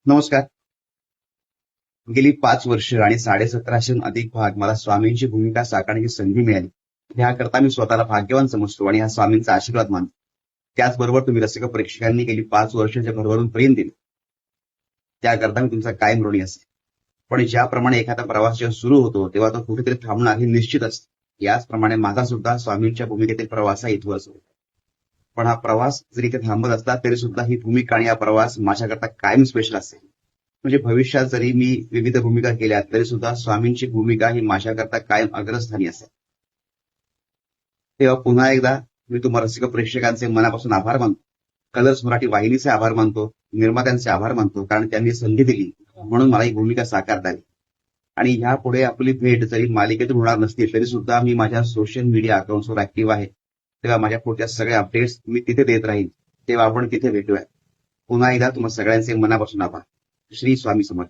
नमस्कार. गेली 5 वर्ष आणि 1750 अधिक भाग मला स्वामींची भूमिका साकारण्याची संधी मिळाली. ह्याकरता मी स्वतःला भाग्यवान समजतो आणि हा स्वामींचा आशीर्वाद मानतो. त्याचबरोबर तुम्ही रसिक प्रेक्षकांनी गेली 5 वर्ष जे भरभरून प्रेम दिले त्याकरता मी तुमचा कायम ऋणी असेल. पण ज्याप्रमाणे एखादा प्रवास जेव्हा सुरू होतो तेव्हा तो कुठेतरी थांबणार हे निश्चित असतं. याचप्रमाणे माझा सुद्धा स्वामींच्या भूमिकेतील प्रवास हा इथवर असतो. पण हा प्रवास जरी इथे थांबत असला तरी सुद्धा ही भूमिका आणि हा प्रवास माझ्याकरता कायम स्पेशल असेल. म्हणजे भविष्यात जरी मी विविध भूमिका केल्या तरी सुद्धा स्वामींची भूमिका ही माझ्याकरता कायम अग्रस्थानी असेल. तेव्हा पुन्हा एकदा मी तुम्हा रसिक प्रेक्षकांचे मनापासून आभार मानतो. कलर्स मराठी वाहिनीचे आभार मानतो, निर्मात्यांचे आभार मानतो, कारण त्यांनी संधी दिली म्हणून मला ही भूमिका साकारता आली. आणि ह्यापुढे आपली भेट जरी मालिकेतून होणार नसती तरी सुद्धा मी माझ्या सोशल मीडिया अकाउंट्सवर ऍक्टिव्ह आहे. तेव्हा माझ्या पुढच्या सगळ्या अपडेट्स मी तिथे देत राहीन. तेव्हा आपण तिथे भेटूया. पुन्हा एकदा तुम्हा सगळ्यांचे मनापासून आभार. श्री स्वामी समर्थ.